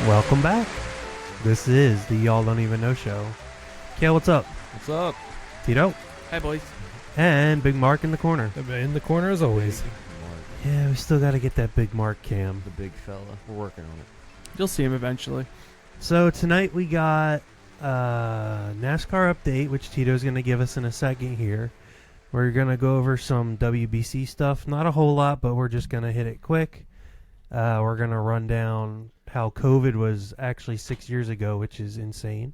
Welcome back. This is the Y'all Don't Even Know show. Kale, what's up? What's up? Tito. Hi, boys. And Big Mark in the corner. In the corner as always. Yeah, we still got to get that Big Mark cam. The big fella. We're working on it. You'll see him eventually. So tonight we got NASCAR update, which Tito's going to give us in a second here. We're going to go over some WBC stuff. Not a whole lot, but we're just going to hit it quick. We're going to run down how COVID was actually 6 years ago, which is insane.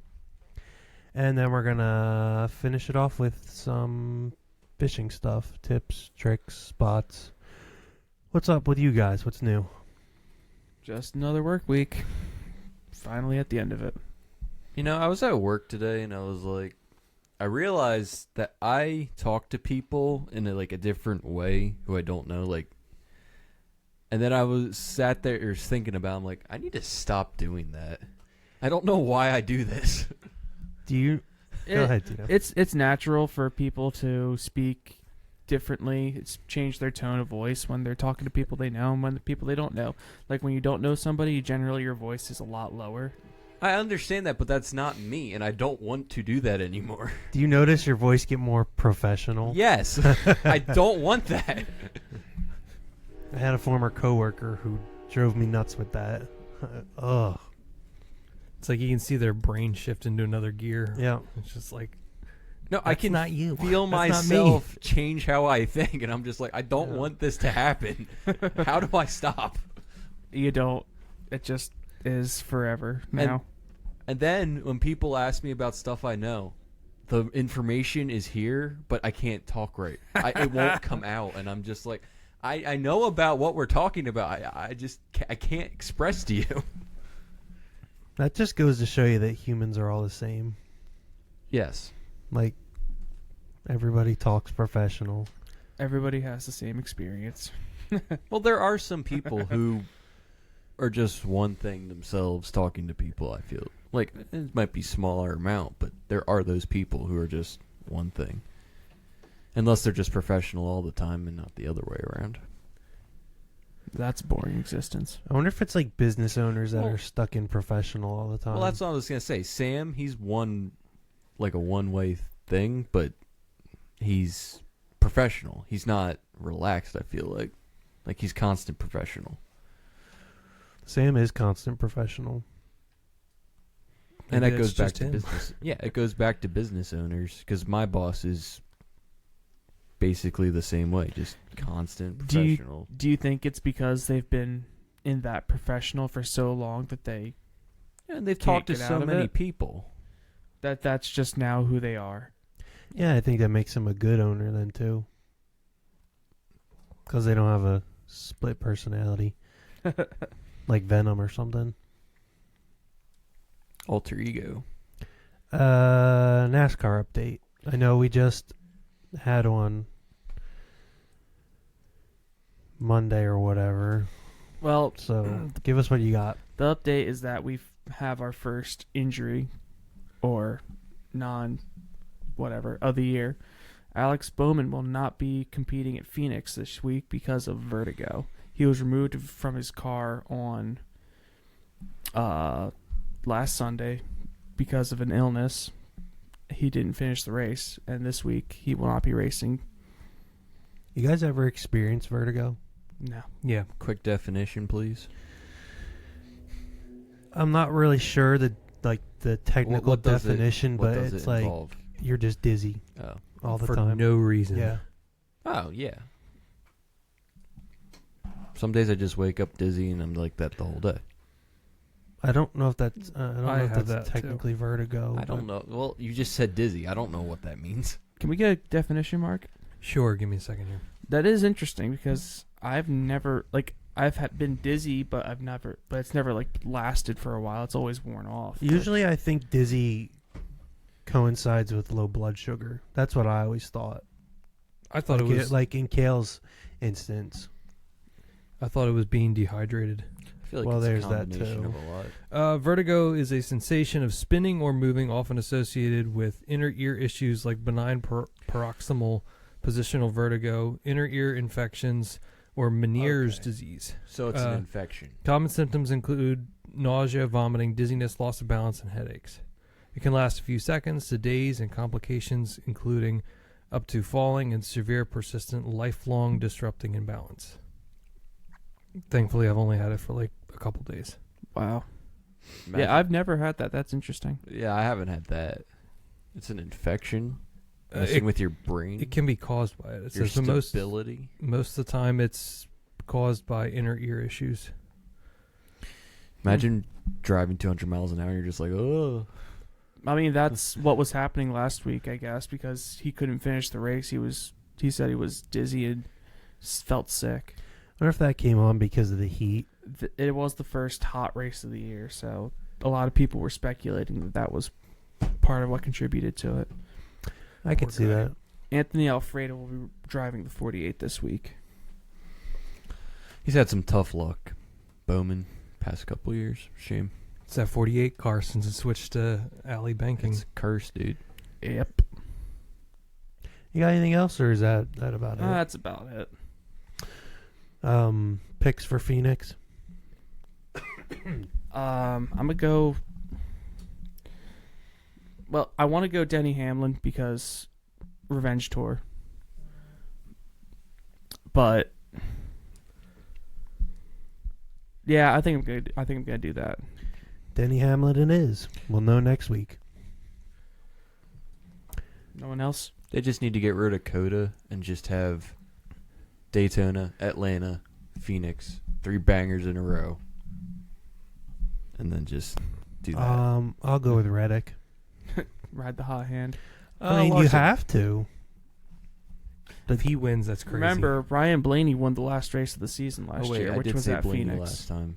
And then we're going to finish it off with some fishing stuff, tips, tricks, spots. What's up with you guys? What's new? Just another work week. Finally at the end of it. You know, I was at work today and I was like, I realized that I talk to people in a different way who I don't know, and then I was sat there thinking about, I'm like, I need to stop doing that. I don't know why I do this. Do you? Go ahead, Tito. It's natural for people to speak differently. It's changed their tone of voice when they're talking to people they know and when the people they don't know. Like when you don't know somebody, generally your voice is a lot lower. I understand that, but that's not me, and I don't want to do that anymore. Do you notice your voice get more professional? Yes. I don't want that. I had a former coworker who drove me nuts with that. Ugh. It's like you can see their brain shift into another gear. Yeah. It's just like, No, I can not you. feel That's not me. myself change how I think, and I'm just like, I don't want this to happen. How do I stop? You don't. It just is forever now. And then when people ask me about stuff I know, the information is here, but I can't talk right. It won't come out, and I'm just like, I know about what we're talking about. I can't express to you. That just goes to show you that humans are all the same. Yes. Like, everybody talks professional. Everybody has the same experience. Well, there are some people who are just one thing themselves talking to people, I feel. Like, it might be smaller amount, but there are those people who are just one thing. Unless they're just professional all the time and not the other way around. That's boring existence. I wonder if it's like business owners that Well- are stuck in professional all the time. Well, that's what I was going to say. Sam, he's a one-way thing, but he's professional. He's not relaxed, I feel like. Like, he's constant professional. Sam is constant professional. And Maybe that that's goes back just to him. business. Yeah, it goes back to business owners, because my boss is basically the same way, just constant professional. Do you think it's because they've been in that professional for so long that they Yeah, and they've can't talked to get so out of many it? people. that's just now who they are? Yeah, I think that makes him a good owner then, too. Because they don't have a split personality. Like Venom or something. Alter ego. NASCAR update. I know we just had one Monday or whatever. Well, So give us what you got. the update is that we have our first injury or whatever of the year. Alex Bowman will not be competing at Phoenix this week because of vertigo. He was removed from his car on last Sunday because of an illness. He didn't finish the race, and this week he will not be racing. You guys ever experienced vertigo? No. Yeah. Quick definition, please. I'm not really sure the technical What does definition, what but does it's it like involve? you're just dizzy Oh. all the For time. no reason. Yeah. Oh, yeah. Some days I just wake up dizzy and I'm like that the whole day. I don't know if that's I don't I know if have that's that, too. technically vertigo. I don't know. Well, you just said dizzy. I don't know what that means. Can we get a definition, Mark? Sure, give me a second here. That is interesting because I've never been dizzy, but it's never lasted for a while. It's always worn off. Usually I think dizzy coincides with low blood sugar. That's what I always thought. I thought Like it was like in Kale's instance. being dehydrated. I feel like Well, it's there's a that combination too. of a lot. Vertigo is a sensation of spinning or moving, often associated with inner ear issues like benign paroxysmal positional vertigo, inner ear infections, or Meniere's disease. So it's an infection. Common symptoms include nausea, vomiting, dizziness, loss of balance, and headaches. It can last a few seconds to days, and complications including up to falling and severe, persistent, lifelong disrupting imbalance. Thankfully, I've only had it for like a couple days. Wow. Imagine- Yeah, I've never had that. That's interesting. Yeah, I haven't had that. It's an infection Uh, messing it- with your brain. It can be caused by it. It your says the stability. most of the time it's caused by inner ear issues. Imagine driving 200 miles an hour and you're just like, oh. I mean, that's what was happening last week, I guess, because he couldn't finish the race. He said he was dizzy and felt sick. I wonder if that came on because of the heat. It was the first hot race of the year, so a lot of people were speculating that that was part of what contributed to it. I can Poor see guy. that. Anthony Alfredo will be driving the 48 this week. He's had some tough luck. Bowman, past couple years. Shame. It's that 48 car since it switched to alley banking. It's a curse, dude. Yep. You got anything else, or is that about it? That's about it. Picks for Phoenix. I'm gonna go. Well, I want to go Denny Hamlin because Revenge Tour, but yeah, I think I'm good. I think I'm gonna do that. Denny Hamlin is. We'll know next week. No one else. They just need to get rid of Coda and just have Daytona, Atlanta, Phoenix, 3 bangers in a row. And then just do that. I'll go with Reddick. Ride the hot hand. I mean, you have to. If he wins, that's crazy. Remember, Ryan Blaney won the last race of the season last year, I which did was say at Blaney Phoenix. last time.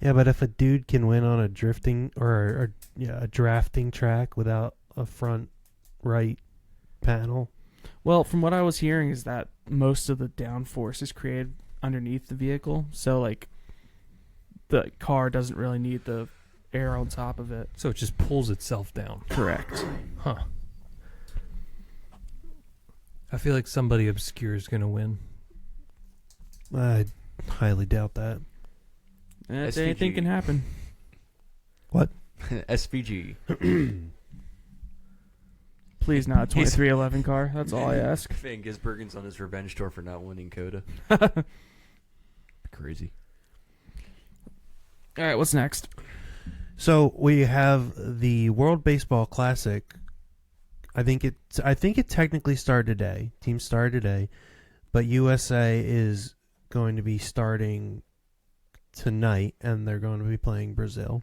Yeah, but if a dude can win on a drifting or a drafting track without a front right panel, Well, from what I was hearing is that most of the downforce is created underneath the vehicle, so like the car doesn't really need the air on top of it. So it just pulls itself down. Correct. Huh. I feel like somebody obscure is going to win. I highly doubt that. And SVG. anything can happen. SVG. Please not a 2311 car. That's all I ask. Van Gisbergen's on his revenge tour for not winning Coda. Crazy. All right, what's next? So we have the World Baseball Classic. I think it technically started today. Teams started today, but USA is going to be starting tonight, and they're going to be playing Brazil.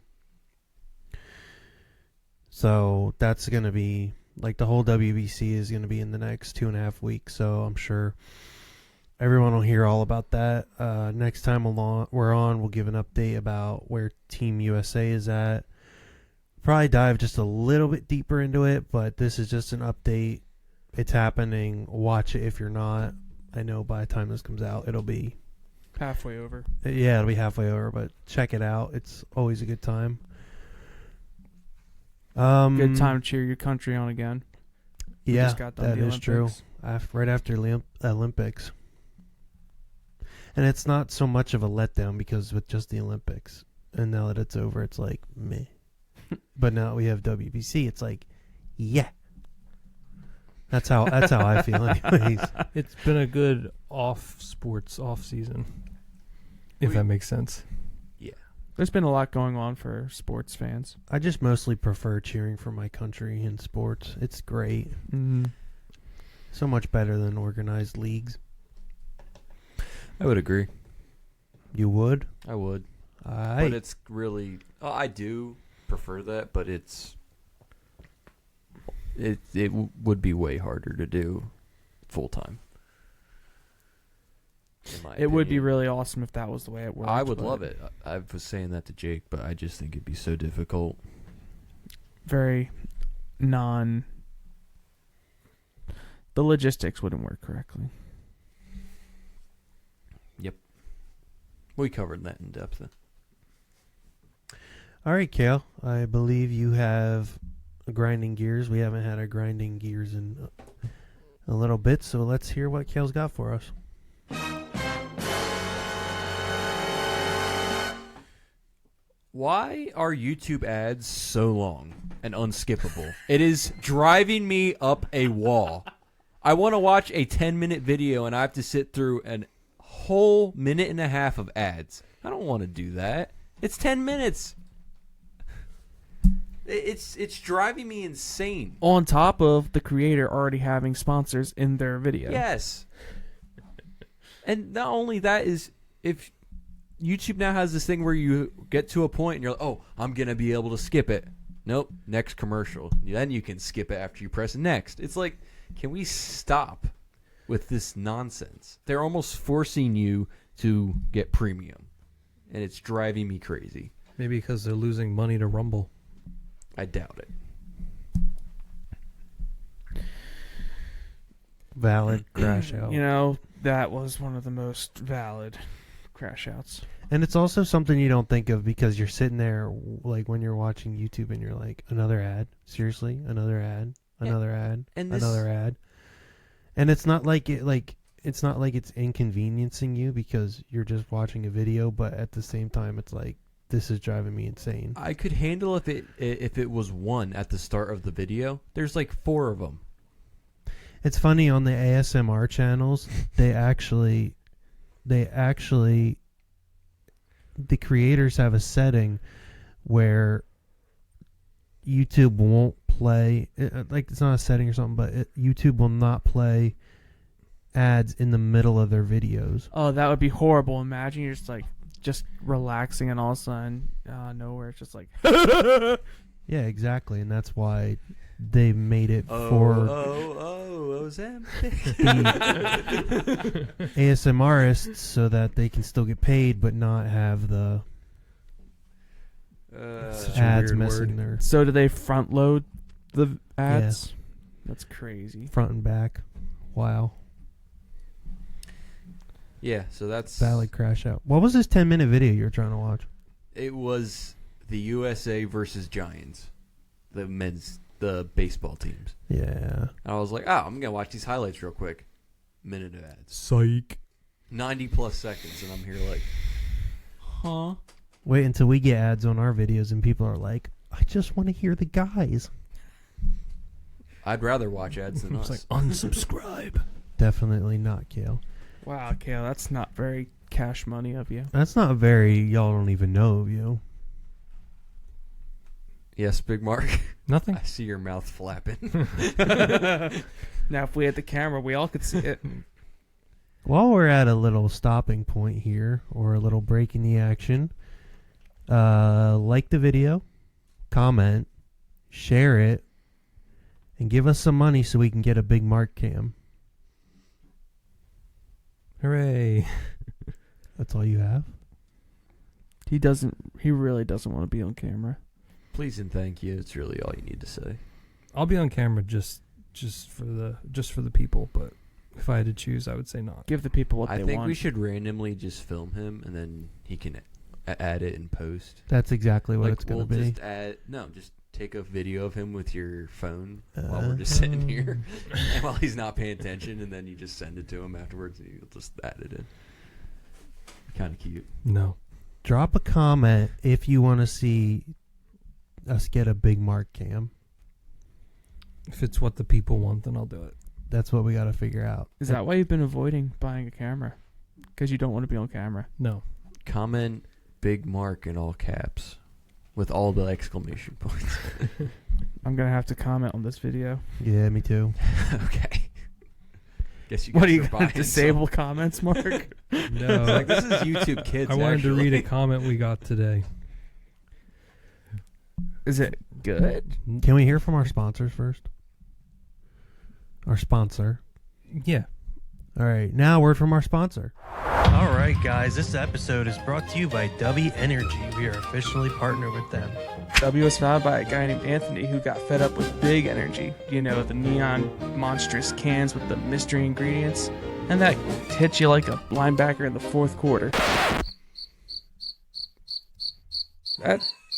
So that's going to be like the whole WBC is going to be in the next 2.5 weeks. So I'm sure everyone will hear all about that. Next time we're on, we'll give an update about where Team USA is at. Probably dive just a little bit deeper into it, but this is just an update. It's happening. Watch it if you're not. I know by the time this comes out, it'll be Halfway over. it'll be halfway over, but check it out. It's always a good time. Good time to cheer your country on again. We Yeah, just got done that the is true. Olympics. Right after Olympics. And it's not so much of a letdown because with just the Olympics, and now that it's over, it's like meh. But now we have WBC. It's like, yeah. That's how I feel, anyways. It's been a good off season, if that makes sense. There's been a lot going on for sports fans. I just mostly prefer cheering for my country in sports. It's great. Mm-hmm. So much better than organized leagues. I would agree. You would? I would. But it's really... I do prefer that, but it would be way harder to do full-time. It would be really awesome if that was the way it worked. I would but love it. I was saying that to Jake, but I just think it'd be so difficult. Very the logistics wouldn't work correctly. We covered that in depth. All right, Kale. I believe you have a grinding gears. We haven't had a grinding gears in a little bit, so let's hear what Kale's got for us. Why are YouTube ads so long and unskippable? It is driving me up a wall. I want to watch a 10-minute video and I have to sit through a whole minute and a half of ads. I don't want to do that. It's 10 minutes. It's driving me insane. On top of the creator already having sponsors in their video. Yes. And not only that is if YouTube now has this thing where you get to a point and you're like, oh, I'm going to be able to skip it. Nope. Next commercial. Then you can skip it after you press next. It's like, can we stop with this nonsense? They're almost forcing you to get premium. And it's driving me crazy. Maybe because they're losing money to Rumble. I doubt it. Valid crash out. You know, that was one of the most valid crash outs. And it's also something you don't think of because you're sitting there like when you're watching YouTube and you're like, another ad? Seriously? Another ad? Another ad? And this, another ad? And it's not like it's not like it's inconveniencing you because you're just watching a video, but at the same time it's like, this is driving me insane. I could handle if it was one at the start of the video. There's like 4 of them. It's funny on the ASMR channels, the creators have a setting where YouTube won't play, like it's not a setting or something, but YouTube will not play ads in the middle of their videos. Oh, that would be horrible. Imagine you're just relaxing and all of a sudden, nowhere, it's just like... Yeah, exactly, and that's why they made it for the ASMRists so that they can still get paid but not have the Such a ads weird messing word. their So do they front load the ads? That's crazy. front and back. Wow. Yeah, so that's... Valid crash out. What was this 10-minute video you were trying to watch? It was the USA versus Giants, the baseball teams. Yeah. I was like, I'm gonna watch these highlights real quick. Minute of ads, Psych. 90+ seconds, and I'm here like, huh? Wait until we get ads on our videos and people are like, I just want to hear the guys. I'd rather watch ads than us. It's like, unsubscribe. Definitely not, Kale. Wow, Kale, that's not very cash money of you. That's not very y'all don't even know of you. Yes, Big Mark. Nothing. I see your mouth flapping. Now, if we had the camera, we all could see it. While we're at a little stopping point here, or a little break in the action, like the video, comment, share it, and give us some money so we can get a Big Mark cam. Hooray. That's all you have? He really doesn't want to be on camera. Please and thank you. It's really all you need to say. I'll be on camera just for the people, but if I had to choose, I would say not. Give the people what I they think want. we should randomly just film him, and then he can add it in post. That's exactly what it's going to be. Just take a video of him with your phone while we're just sitting here, and while he's not paying attention, and then you just send it to him afterwards, and you'll just add it in. Kind of cute. No. Drop a comment if you want to see us get a Big Mark cam. If it's what the people want, then I'll do it. That's what we got to figure out. Is that why you've been avoiding buying a camera? Because you don't want to be on camera. No. Comment Big Mark in all caps with all the exclamation points. I'm going to have to comment on this video. Yeah, me too. Okay. Guess you What guys are you are going to buying disable comments, Mark? No. like, this is YouTube Kids. I wanted to read a actually. comment we got today. Is it good? Can we hear from our sponsors first? Our sponsor. Yeah. All right, now a word from our sponsor. All right, guys, this episode is brought to you by W Energy. We are officially partnered with them. W was founded by a guy named Anthony who got fed up with Big Energy. You know, the neon monstrous cans with the mystery ingredients. And that hits you like a linebacker in the fourth quarter.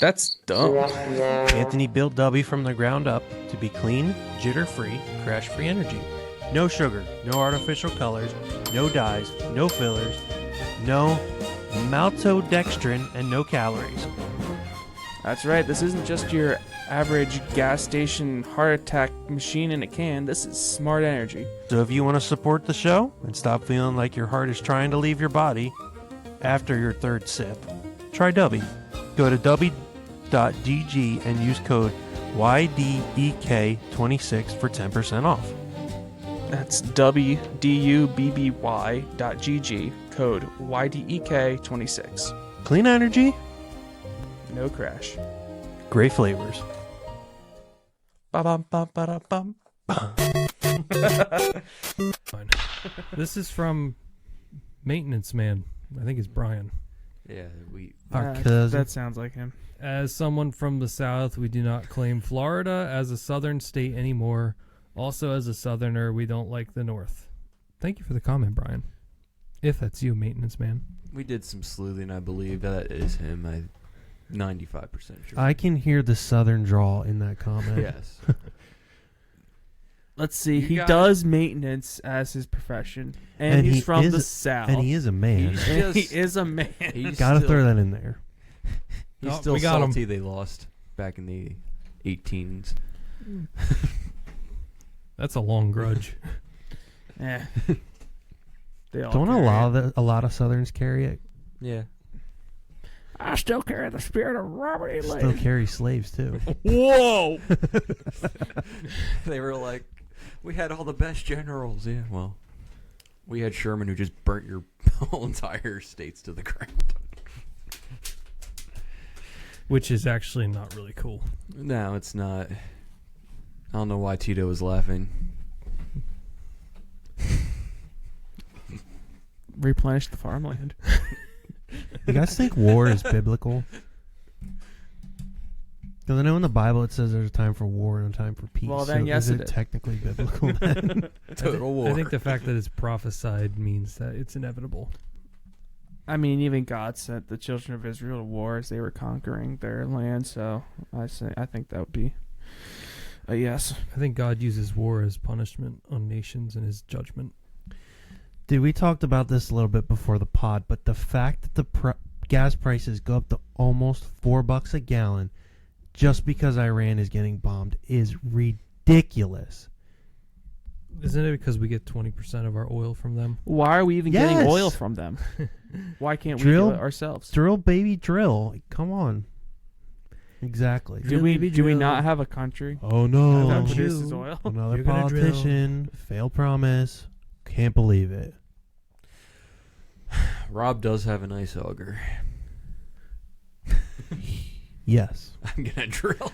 That's dumb. Anthony built W from the ground up to be clean, jitter-free, crash-free energy. No sugar, no artificial colors, no dyes, no fillers, no maltodextrin, and no calories. That's right. This isn't just your average gas station heart attack machine in a can. This is smart energy. So if you want to support the show and stop feeling like your heart is trying to leave your body after your third sip, try Dubby. Go to dubby.dg and use code YDEK26 for 10% off. That's wdubby.gg, code YDEK26. Clean energy, No crash. great flavors. Ba-bum-bum-ba-da-bum. Fine. This is from Maintenance Man. I think it's Brian. Yeah, we. Our cousin. That sounds like him. As someone from the South, we do not claim Florida as a southern state anymore. Also, as a southerner, we don't like the North. Thank you for the comment, Brian. If that's you, Maintenance Man. We did some sleuthing, I believe. That is him. 95% sure. I can hear the southern drawl in that comment. Yes. Let's see. You He got- does maintenance as his profession, and, And he's he from is the a- South. And he is a man. He's And he just- is a man. He's Gotta still, throw that in there. He's Oh, still we got him. salty they lost back in the 18s. That's a long grudge. Yeah. They all Don't carry it. a lot of Southerns carry it. Yeah. I still carry the spirit of Robert E. Still Lee. carry slaves too. Whoa! They were like, we had all the best generals. Yeah, well, we had Sherman who just burnt your whole entire states to the ground. Which is actually not really cool. No, it's not. I don't know why Tito was laughing. Replenish the farmland. You guys think war is biblical? Because I know in the Bible it says there's a time for war and a time for peace. Well, then, so yes, is it it is. technically biblical then? Total war. I think the fact that it's prophesied means that it's inevitable. I mean, even God sent the children of Israel to war as they were conquering their land. So I think that would be a yes. I think God uses war as punishment on nations and his judgment. Dude, we talked about this a little bit before the pod, but the fact that the gas prices go up to almost $4 a gallon just because Iran is getting bombed is ridiculous. Isn't it because we get 20% of our oil from them? Why are we even getting Yes. oil from them? Why can't we Drill- do it ourselves? Drill, baby, drill. Like, come on. Exactly. Do we drill. not have a country Oh, no. that Don't produces you? oil? Another You're gonna drill. politician. Failed promise. Can't believe it. Rob does have an ice auger. Yes. I'm gonna drill.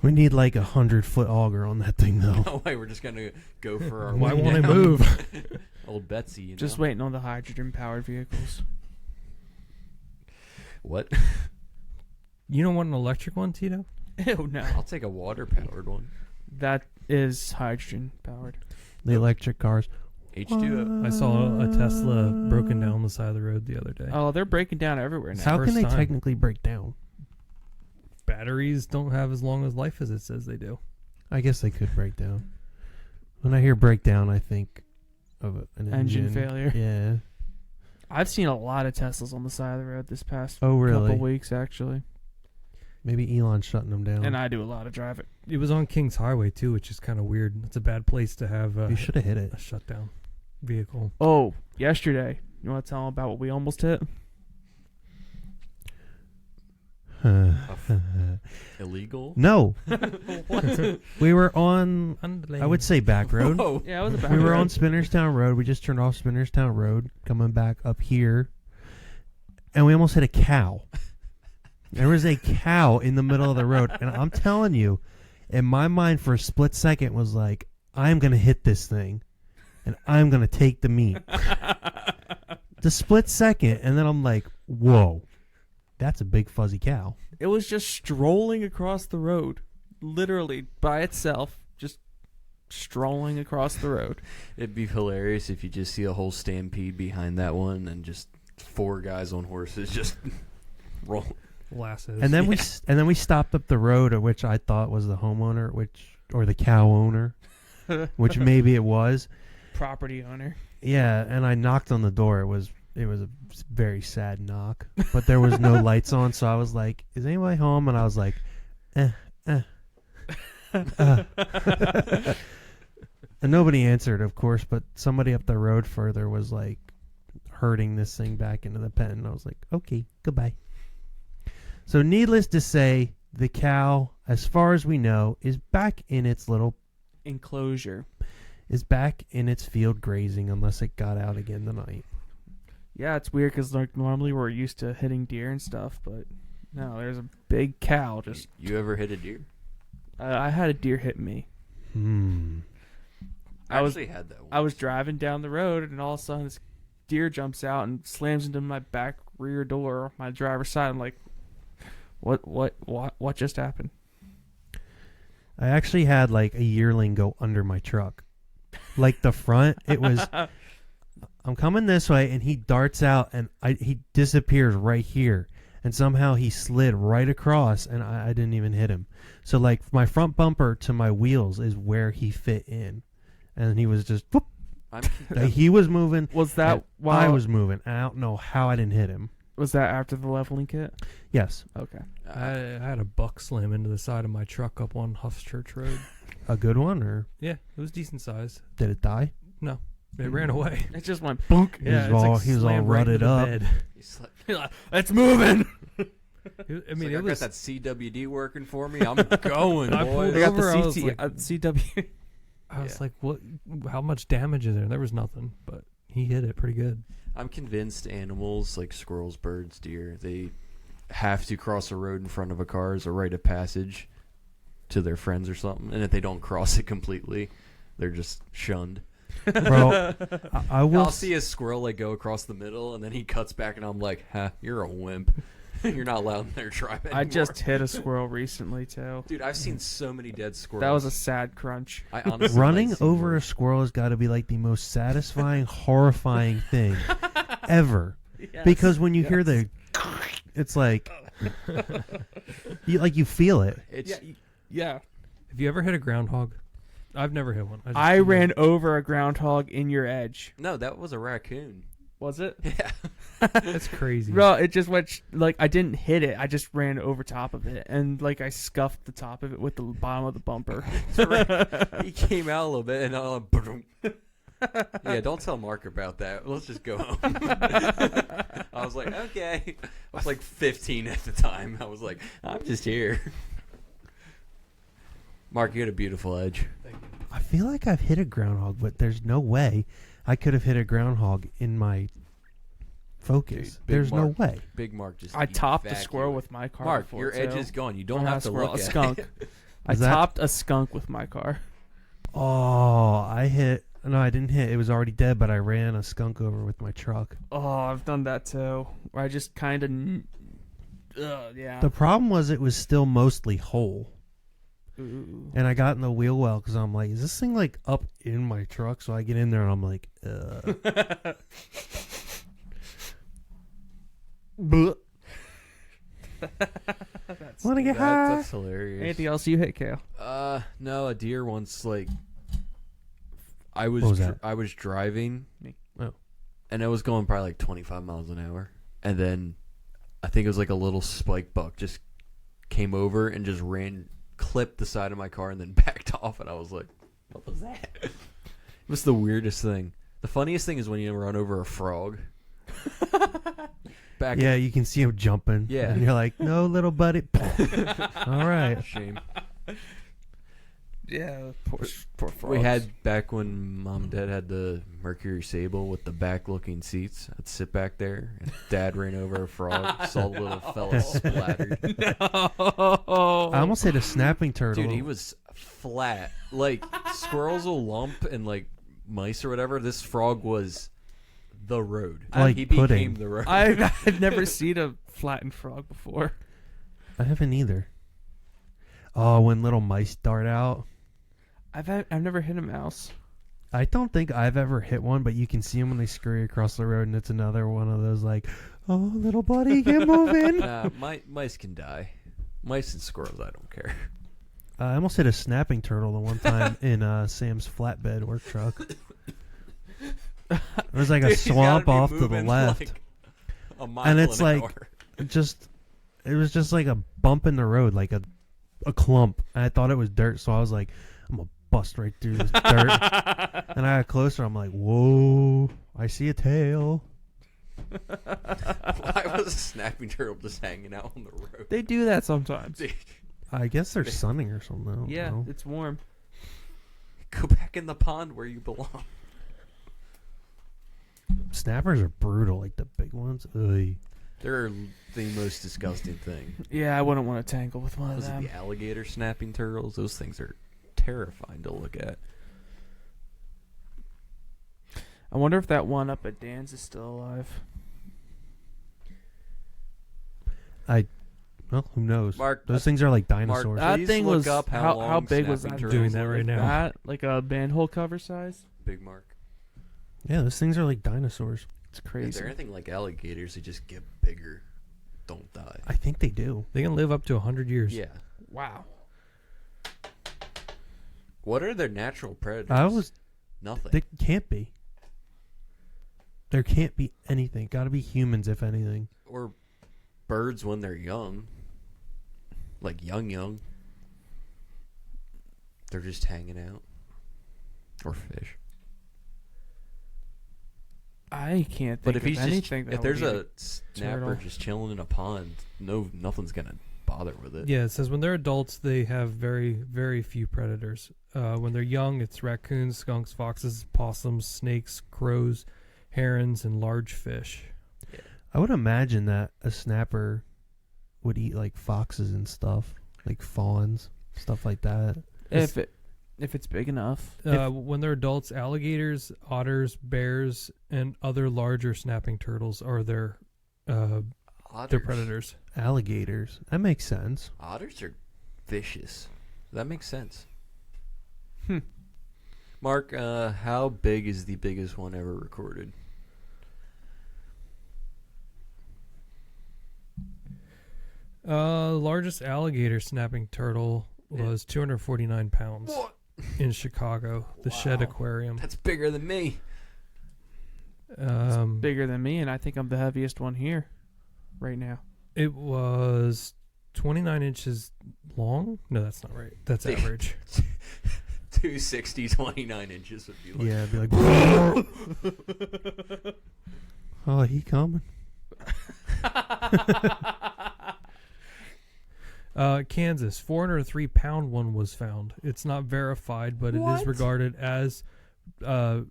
We need like 100-foot auger on that thing, though. No way. We're just gonna go for our. Why way won't it down. move? Old Betsy. You Just know? waiting on the hydrogen-powered vehicles. What? You don't want an electric one, Tito? Ew, no. I'll take a water-powered one. That is hydrogen-powered. The electric cars. H2O. I saw a Tesla broken down the side of the road the other day. Oh, they're breaking down everywhere now. How can First they time. technically break down? Batteries don't have as long as life as it says they do. I guess they could break down. When I hear breakdown, I think of an Engine engine failure. Yeah. I've seen a lot of Teslas on the side of the road this past Oh, really? couple weeks, actually. Maybe Elon's shutting them down. And I do a lot of driving. It was on Kings Highway, too, which is kind of weird. It's a bad place to have You should have hit it. a shutdown vehicle. Oh, yesterday. You want to tell them about what we almost hit? Illegal. No. We were on, I would say back road. Whoa. Yeah, it was a bad We were road. on Spinnerstown Road. We just turned off Spinnerstown Road, coming back up here, and we almost hit a cow. There was a cow in the middle of the road, and I'm telling you, in my mind for a split second was like, I'm going to hit this thing, and I'm going to take the meat. The split second, and then I'm like, whoa, that's a big fuzzy cow. It was just strolling across the road. Literally, by itself. Just strolling across the road. It'd be hilarious if you just see a whole stampede behind that one and just 4 guys on horses just roll. Lasses. And then we stopped up the road, at which I thought was the homeowner, or the cow owner, which maybe it was. Property owner. Yeah, and I knocked on the door. It was it was a very sad knock. But there was no lights on, so I was like, "Is anybody home?" And I was like, And nobody answered, of course, but somebody up the road further was like herding this thing back into the pen. And I was like, okay, goodbye. So needless to say, the cow, as far as we know, is back in its little Enclosure. is back in its field grazing unless it got out again tonight. Yeah, it's weird because like normally we're used to hitting deer and stuff, but no, there's a big cow. Just You ever hit a deer? I had a deer hit me. I I was- actually had that one. I was driving down the road, and all of a sudden this deer jumps out and slams into my back rear door, my driver's side. I'm like, what just happened? I actually had like a yearling go under my truck. Like the front, it was I'm coming this way and he darts out and he disappears right here. And somehow he slid right across and I didn't even hit him. So like my front bumper to my wheels is where he fit in. And he was just whoop, he was moving. Was that and while I was moving? I don't know how I didn't hit him. Was that after the leveling kit? Yes. Okay. I had a buck slam into the side of my truck up on Huff's Church Road. A good one, or Yeah, it was decent size. did it die? No, it ran away. It just went boonk. He was all- he was all slammed right rutted into the up. bed. You slept- It's moving. I mean, I it was. got that CWD working for me. I'm going, I boy. pulled I got over, I was the like- CW. I was Yeah. like, "What? How much damage is there?" There was nothing, but he hit it pretty good. I'm convinced animals like squirrels, birds, deer, they have to cross a road in front of a car as a rite of passage to their friends or something. And if they don't cross it completely, they're just shunned. Bro, I will. I'll see a squirrel like go across the middle, and then he cuts back, and I'm like, "Ha, you're a wimp. You're not allowed in their tribe anymore." I just hit a squirrel recently too. Dude, I've seen so many dead squirrels. That was a sad crunch. I honestly Running might see over a worse. squirrel has got to be like the most satisfying, horrifying thing ever. Because when you hear the, it's like, you feel it. It's Yeah. Have you ever hit a groundhog? I've never hit one. I ran over a groundhog in your edge. no, that was a raccoon. Was it? Yeah. That's crazy. Bro, it just went like I didn't hit it. I just ran over top of it, and like I scuffed the top of it with the bottom of the bumper. He came out a little bit, and I'm like, yeah, don't tell Mark about that. Let's just go home. I was like, okay. I was like 15 at the time. I was like, I'm just here. Mark, you had a beautiful edge. I feel like I've hit a groundhog, but there's no way I could have hit a groundhog in my focus. Dude, big There's Mark. no way. Big Mark just I topped a evacuated. squirrel with my car. Mark, before, your edge too. is gone. You don't Or not have to squirrel, look a at skunk. it. I Is that- topped a skunk with my car. Oh, I hit. No, I didn't hit. It was already dead, but I ran a skunk over with my truck. Oh, I've done that too. Where I just kind of, yeah. The problem was it was still mostly whole. Ooh. And I got in the wheel well because I'm like, is this thing like up in my truck? So I get in there and I'm like, bleh. Want to get high? That's hilarious. Anything else you hit, Kale? No, a deer once, like, I was What was that? I was driving, Oh. and I was going probably like 25 miles an hour, and then I think it was like a little spike buck just came over and just clipped the side of my car and then backed off, and I was like, what was that? It was the weirdest thing. The funniest thing is when you run over a frog. Yeah, you can see him jumping. Yeah. And you're like, no, little buddy. All right. Shame. Yeah, poor frogs. We had back when Mom and Dad had the Mercury Sable with the back-looking seats. I'd sit back there, and Dad ran over a frog, saw the little fella splattered. I almost hit a snapping turtle. Dude, he was flat. Like, squirrels will lump and, like, mice or whatever. This frog was the road. Like he pudding. became the road. I've never seen a flattened frog before. I haven't either. Oh, when little mice dart out. I've never hit a mouse. I don't think I've ever hit one, but you can see them when they scurry across the road, and it's another one of those like, oh, little buddy, get moving. Mice can die. Mice and squirrels, I don't care. I almost hit a snapping turtle the one time in Sam's flatbed work truck. There's like a Dude, he's gotta swamp be off to the moving left, like a mile and it's an like hour. it was just like a bump in the road, like a clump. And I thought it was dirt, so I was like, I'm gonna bust right through this dirt. And I got closer. I'm like, whoa! I see a tail. Why was a snapping turtle just hanging out on the road? They do that sometimes. Dude, I guess they're sunning or something. I don't Yeah, know. it's warm. go back in the pond where you belong. Snappers are brutal, like the big ones. Ugh. They're the most disgusting thing. Yeah, I wouldn't want to tangle with one of Those are them. the alligator snapping turtles. Those things are terrifying to look at. I wonder if that one up at Dan's is still alive. Well, who knows? Mark, Those things are like dinosaurs. That Please thing look was up how how long big was snapping that? turtles Doing that live. right now. That like a manhole cover size. Big Mark. Yeah, those things are like dinosaurs. It's If crazy. they're anything like alligators, they just get bigger. Don't die. I think they do. They can live up to 100 years. Yeah. Wow. What are their natural predators? I was. Nothing. They can't be. There can't be anything. Got to be humans, if anything. Or birds when they're young. Like young. They're just hanging out. Or fish. I can't think But if of he's anything. just, if there's a snapper turtle. just chilling in a pond, nothing's gonna bother with it. Yeah, it says when they're adults, they have very, very few predators. When they're young, it's raccoons, skunks, foxes, possums, snakes, crows, herons, and large fish. I would imagine that a snapper would eat like foxes and stuff, like fawns, stuff like that. If it's big enough. When they're adults, alligators, otters, bears, and other larger snapping turtles are their predators. Alligators. That makes sense. Otters are vicious. That makes sense. Hmm. Mark, how big is the biggest one ever recorded? Largest alligator snapping turtle was 249 pounds What? in Chicago, the Shed Wow. Aquarium. That's bigger than me. Bigger than me, and I think I'm the heaviest one here right now. It was 29 inches long. No, that's not right. That's Dude. average. 260, 29 inches would be like. Yeah, it'd be like. Oh, he coming. Kansas, 403-pound one was found. It's not verified, but it is What? regarded as the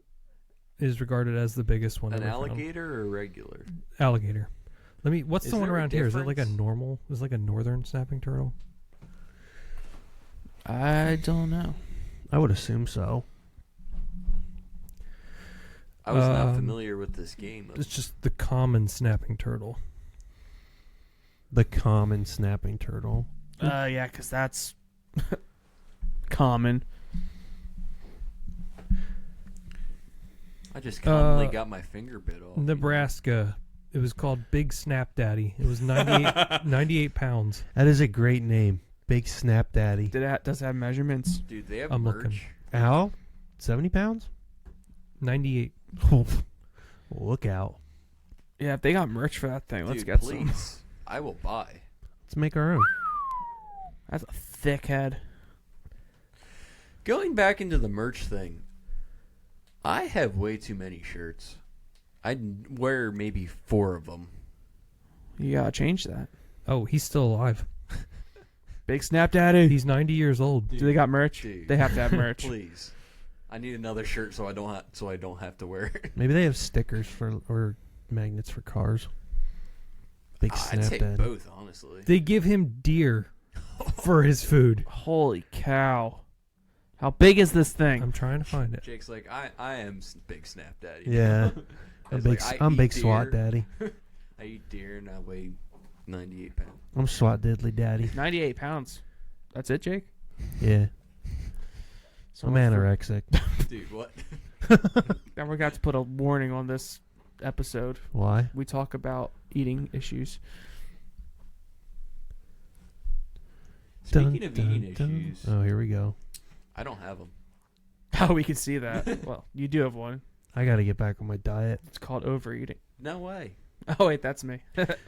biggest one. An ever found. alligator or regular? Alligator. What's Is the one there a around here? Is it like a difference? normal? Is it like a northern snapping turtle? I don't know. I would assume so. I was not Um, familiar with this game. It's just the common snapping turtle. The common snapping turtle. Yeah, because that's common. I just commonly got my finger bit off. Nebraska. It was called Big Snap Daddy. It was 98 pounds. That is a great name. Big Snap Daddy. Does it have measurements? Dude, they have I'm merch. looking. Al? 70 pounds? 98. Look out. Yeah, if they got merch for that thing, let's Dude, get please. some. I will buy. Let's make our own. That's a thick head. Going back into the merch thing, I have way too many shirts. I wear maybe 4 of them. You gotta change that. Oh, he's still alive. Big Snap Daddy. He's 90 years old. Do they got merch? Dude. They have to have merch. Please. I need another shirt so I don't have to wear it. Maybe they have stickers or magnets for cars. Big I'd Snap say Daddy. both, honestly. They give him deer for his food. Holy cow. How big is this thing? I'm trying to find it. Jake's like, I am Big Snap Daddy. Yeah. I I'm was big, like, I I'm eat big deer. SWAT Daddy. I eat deer and I weigh 98 pounds. I'm SWAT Diddly Daddy. 98 pounds. That's it, Jake? Yeah. So I'm anorexic. Dude, what? Now we're going to put a warning on this episode. Why? We talk about eating issues. Speaking of eating issues, Oh, here we go. I don't have them. Oh, we can see that. Well, you do have one. I got to get back on my diet. It's called overeating. No way. Oh wait, that's me.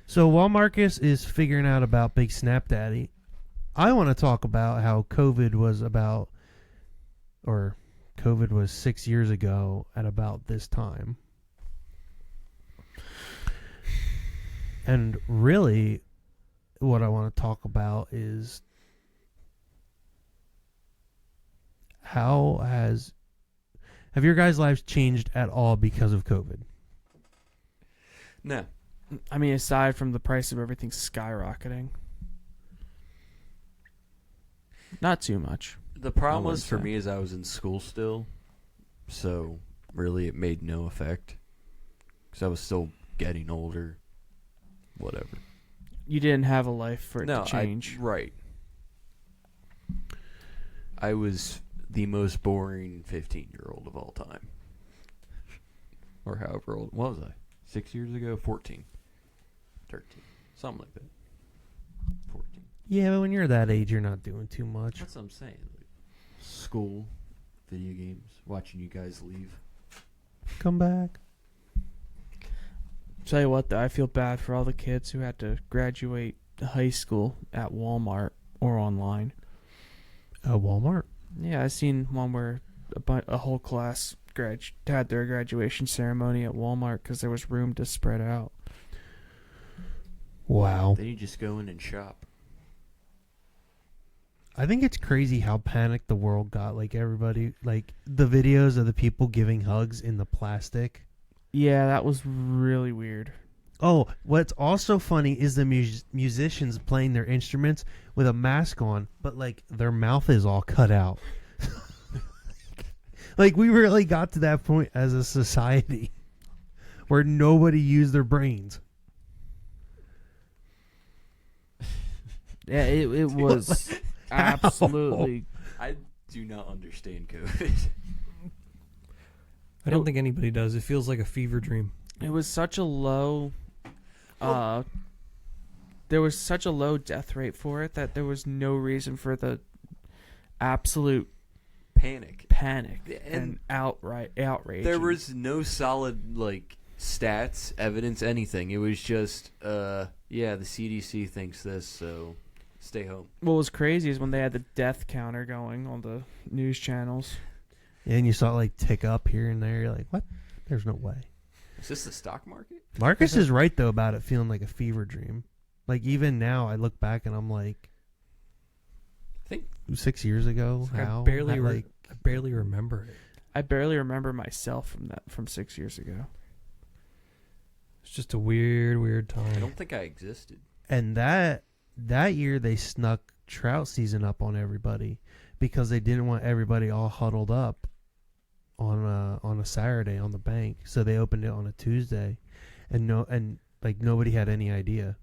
So while Marcus is figuring out about Big Snap Daddy, I want to talk about how COVID was 6 years ago at about this time. And really, what I want to talk about is have your guys' lives changed at all because of COVID? No. I mean, aside from the price of everything skyrocketing, not too much. The problem I was for wouldn't say. me is I was in school still, so really it made no effect because I was still getting older. Whatever. You didn't have a life for it No, to change. Right. I was the most boring 15-year-old of all time, or however old. What was I? 6 years ago? 14, 13, something like that. 14. Yeah, but when you're that age, you're not doing too much. That's what I'm saying. Like, school, video games, watching you guys leave. Come back. Tell you what, though, I feel bad for all the kids who had to graduate high school at Walmart or online. Walmart. Yeah, I seen one where a whole class had their graduation ceremony at Walmart because there was room to spread out. Wow. Then you just go in and shop. I think it's crazy how panicked the world got. Like everybody, like the videos of the people giving hugs in the plastic. Yeah, that was really weird. Oh, what's also funny is the musicians playing their instruments with a mask on, but like their mouth is all cut out. Like we really got to that point as a society where nobody used their brains. Yeah, it was absolutely. I do not understand COVID. I don't think anybody does. It feels like a fever dream. It was such a low. There was such a low death rate for it that there was no reason for the absolute Panic. panic And and outright outrage. There was no solid like stats, evidence, anything. It was just, the CDC thinks this, so stay home. What was crazy is when they had the death counter going on the news channels. And you saw it like tick up here and there. You're like, what? There's no way. Is this the stock market? Marcus is right though about it feeling like a fever dream. Like even now, I look back and I'm like, I think 6 years ago. I How? barely Like, I barely remember it. I barely remember myself from 6 years ago. It's just a weird I time. don't think I existed. and that year they snuck trout season up on everybody because they didn't want everybody all huddled up on a Saturday on the bank. So they opened it on a Tuesday, and nobody had any idea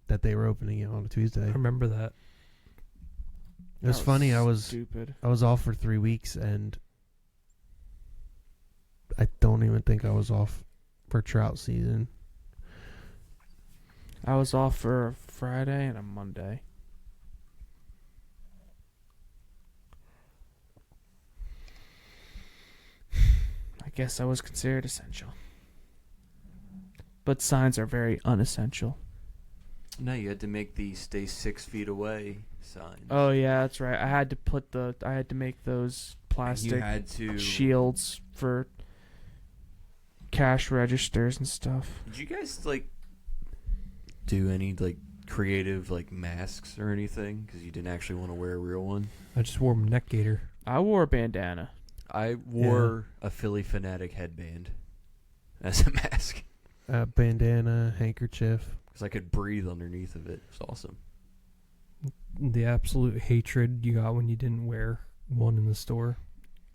that they were opening it on a Tuesday. I remember that. It was That funny. I was stupid. off for 3 weeks, and I don't even think I was off for trout season. I was off for a Friday and a Monday. I guess I was considered essential. But signs are very unessential. No, you had to make the stay 6 feet away signs. Oh yeah, that's right. I had to make those And plastic you had to. shields for cash registers and stuff. Did you guys like do any like creative like masks or anything? Because you didn't actually want to wear a real one. I just wore a neck gaiter. I wore a bandana. I wore a Philly Fanatic headband as a mask Bandana, handkerchief. because I could breathe underneath of it. It's awesome. The absolute hatred you got when you didn't wear one in the store.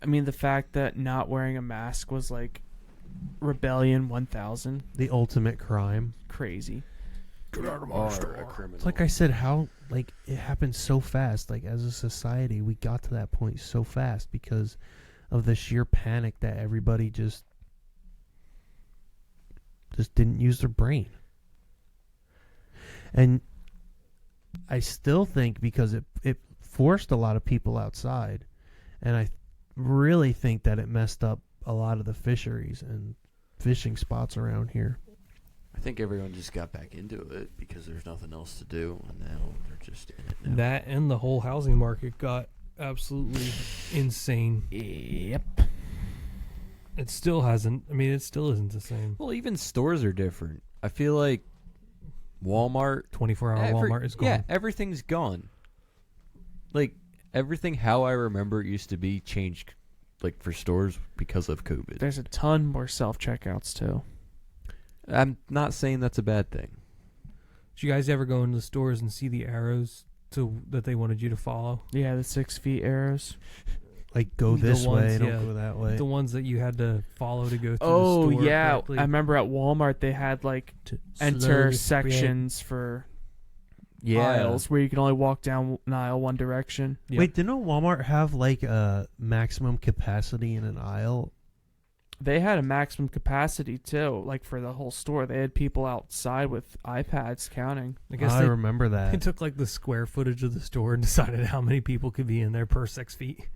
I mean, the fact that not wearing a mask was like Rebellion 1000. The ultimate crime. Crazy. Get out of my store. A criminal. It's like I said, how like it happened so fast. Like as a society, we got to that point so fast because of the sheer panic that everybody just didn't use their brain. And I still think because it forced a lot of people outside, and I really think that it messed up a lot of the fisheries and fishing spots around here. I think everyone just got back into it because there's nothing else to do, and now they're just in it now. That and the whole housing market got absolutely insane. Yep. It still hasn't. I mean, it still isn't the same. Well, even stores are different. I feel like Walmart, 24-hour Walmart is gone. Yeah, everything's gone. Like, everything how I remember it used to be changed, like, for stores because of COVID. There's a ton more self-checkouts, too. I'm not saying that's a bad thing. Did you guys ever go into the stores and see the arrows that they wanted you to follow? Yeah, the 6 feet arrows. Like, go The this ones, way, don't yeah. go that way. The ones that you had to follow to go through Oh, the store yeah. correctly. I remember at Walmart they had, like, To enter slowly sections for aisles where you can only walk down an aisle one direction. Yep. Wait, didn't Walmart have like a maximum capacity in an aisle? They had a maximum capacity, too, like, for the whole store. They had people outside with iPads counting. I guess I they, remember that. they took like the square footage of the store and decided how many people could be in there per 6 feet.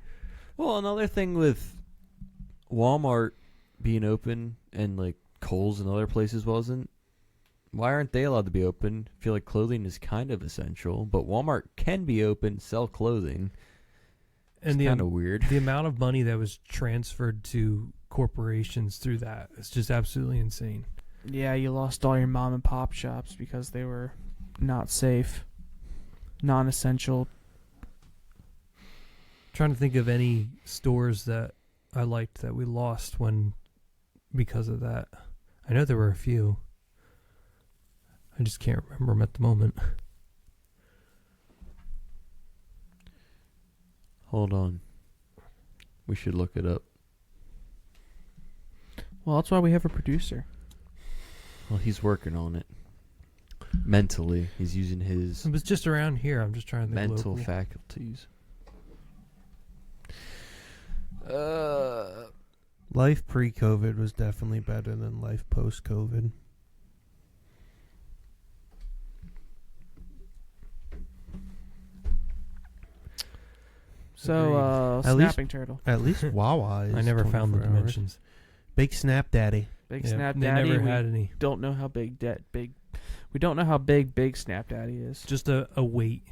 Well, another thing with Walmart being open and, like, Kohl's and other places wasn't, why aren't they allowed to be open? I feel like clothing is kind of essential, but Walmart can be open, sell clothing. And It's kind of weird. the amount of money that was transferred to corporations through that is just absolutely insane. Yeah, you lost all your mom and pop shops because they were not safe, non-essential. Trying to think of any stores that I liked that we lost because of that. I know there were a few. I just can't remember them at the moment. Hold on. We should look it up. Well, that's why we have a producer. Well, he's working on it. Mentally, he's using his It was just around here. I'm just trying to think mental locally. faculties. Life pre-COVID was definitely better than life post-COVID. So, At least- Snapping Turtle. At least Wawa is I never found the 24 hours. dimensions. Big Snap Daddy. Big Yeah, Snap they Daddy. never we had any. don't know how big we don't know how big Snap Daddy is. Just a weight.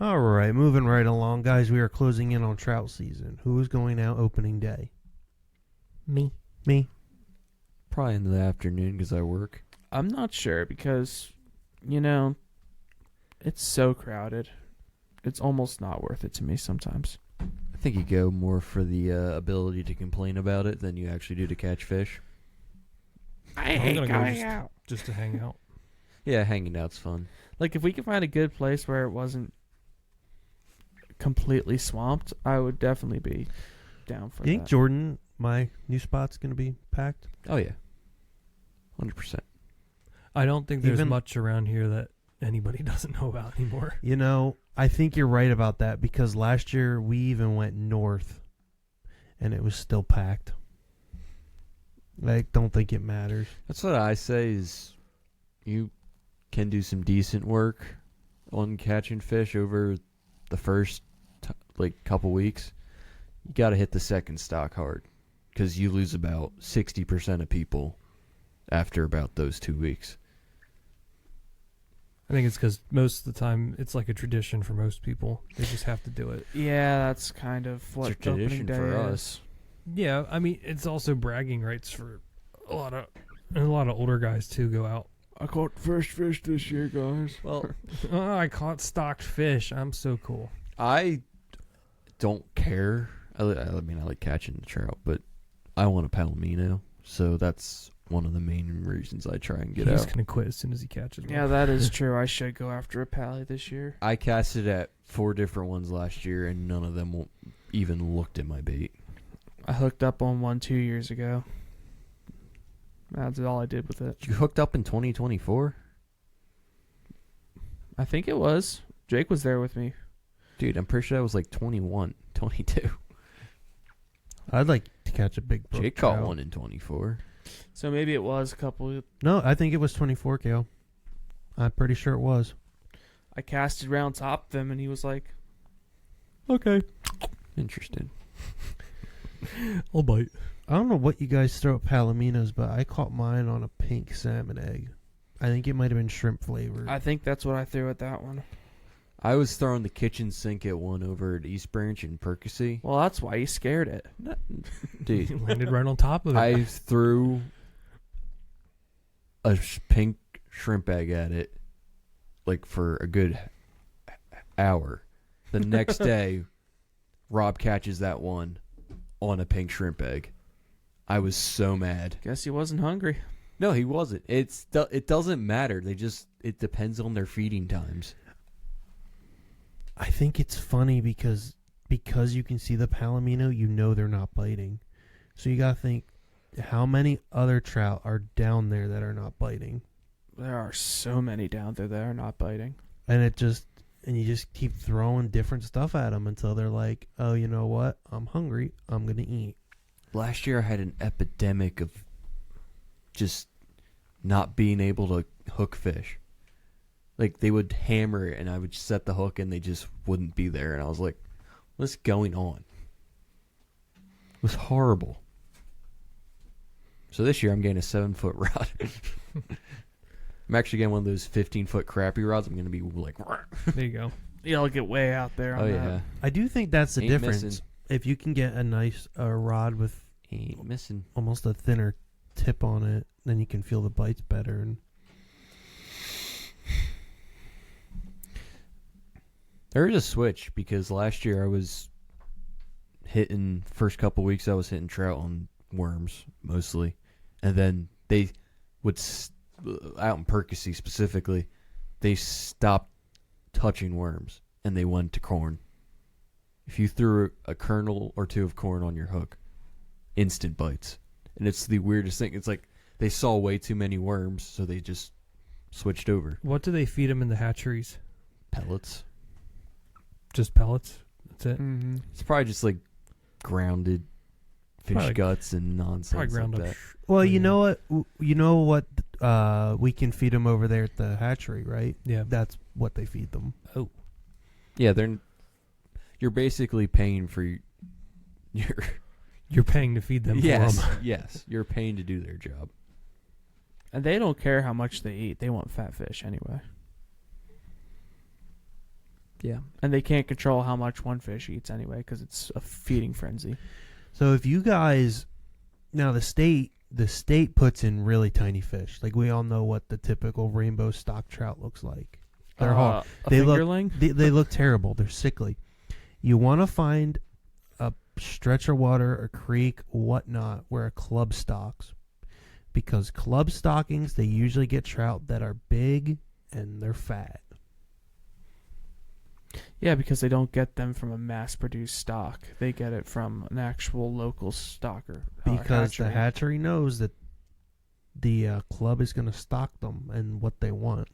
All right, moving right along, guys. We are closing in on trout season. Who is going out opening day? Me. Me. Probably in the afternoon because I work. I'm not sure because, it's so crowded. It's almost not worth it to me sometimes. I think you go more for the ability to complain about it than you actually do to catch fish. I I'm hate gonna go going out. Just to hang out. Yeah, hanging out's fun. Like, if we could find a good place where it wasn't completely swamped, I would definitely be down for You think that. Jordan, my new spot's going to be packed? Oh, yeah. 100%. I don't think there's Even- much around here that anybody doesn't know about anymore. I think you're right about that because last year we even went north and it was still packed. I don't think it matters. That's what I say is you can do some decent work on catching fish over the first couple weeks. You got to hit the second stock hard because you lose about 60% of people after about those 2 weeks. I think it's because most of the time it's like a tradition for most people. They just have to do it. Yeah, that's kind of what It's a opening tradition day for is. us. Yeah, I mean it's also bragging rights for a lot of older guys too. Go out. I caught first fish this year, guys. Well, Oh, I caught stocked fish. I'm so cool. I don't care. I mean, I like catching the trout, but I want a palomino, so that's one of the main reasons I try and get He's out. gonna quit as soon as he catches one. Yeah, that is true. I should go after a pally this year. I casted at 4 different ones last year, and none of them even looked at my bait. I hooked up on one 2 years ago. That's all I did with it. You hooked up in 2024? I think it was. Jake was there with me. Dude, I'm pretty sure that was like 21, 22. I'd like to catch a big brook Jake caught trout. one in 24. So maybe it was a couple. No, I think it was 24, Kale. I'm pretty sure it was. I casted around top of him, and he was like, "Okay." Interesting. I'll bite. I don't know what you guys throw at palominos, but I caught mine on a pink salmon egg. I think it might have been shrimp flavored. I think that's what I threw at that one. I was throwing the kitchen sink at one over at East Branch in Percy. Well, that's why you scared it. Dude, You landed right on top of it. I threw a pink shrimp egg at it, like for a good hour. The next day, Rob catches that one on a pink shrimp egg. I was so mad. Guess he wasn't hungry. No, he wasn't. It doesn't matter. It depends on their feeding times. I think it's funny because you can see the palomino, you know they're not biting. So you gotta think, how many other trout are down there that are not biting? There are so many down there that are not biting. And you just keep throwing different stuff at them until they're like, oh, you know what? I'm hungry. I'm gonna eat. Last year I had an epidemic of just not being able to hook fish. Like, they would hammer it, and I would set the hook, and they just wouldn't be there. And I was like, what's going on? It was horrible. So this year, I'm getting a 7-foot rod. I'm actually getting one of those 15-foot crappie rods. I'm going to be like... There you go. You'll get way out there on Oh, that. yeah. I do think that's the Ain't difference. missing. If you can get a nice rod with Ain't missing. almost a thinner tip on it, then you can feel the bites better. And There is a switch, because last year I was hitting... First couple weeks, I was hitting trout on worms, mostly. And then they would... out in Percy specifically, they stopped touching worms, and they went to corn. If you threw a kernel or two of corn on your hook, instant bites. And it's the weirdest thing. It's like they saw way too many worms, so they just switched over. What do they feed them in the hatcheries? Pellets. Just pellets? That's it? Mm-hmm. It's probably just like grounded fish Probably- guts and nonsense Probably ground like up. that. well, you know what? We can feed them over there at the hatchery, right? Yeah. That's what they feed them. Yeah, you're basically paying for your You're paying to feed them yes, for them. yes, you're paying to do their job. And they don't care how much they eat. They want fat fish anyway. Yeah. And they can't control how much one fish eats anyway because it's a feeding frenzy. So if you guys, now the state puts in really tiny fish. Like, we all know what the typical rainbow stock trout looks like. They're hard. A They look- fingerling? They look terrible. They're sickly. You want to find a stretch of water, a creek, whatnot, where a club stocks. Because club stockings, they usually get trout that are big and they're fat. Yeah, because they don't get them from a mass-produced stock. They get it from an actual local stocker. Because the hatchery. hatchery knows that the club is going to stock them and what they want.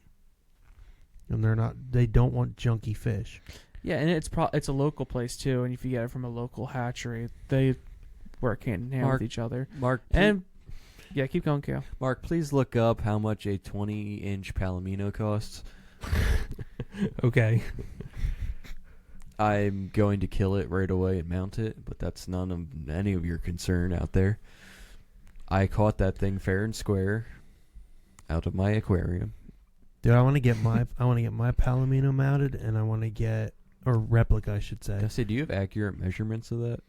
And they don't want junky fish. Yeah, and it's a local place too, and if you get it from a local hatchery, they work hand in hand Mark- with each other. Mark, And yeah, keep going, Kale. Mark, please look up how much a 20-inch palomino costs. Okay. I'm going to kill it right away and mount it, but that's none of any of your concern out there. I caught that thing fair and square out of my aquarium. Dude, I want to get my palomino mounted, and I want to get, or replica, I should say. I say, do you have accurate measurements of that?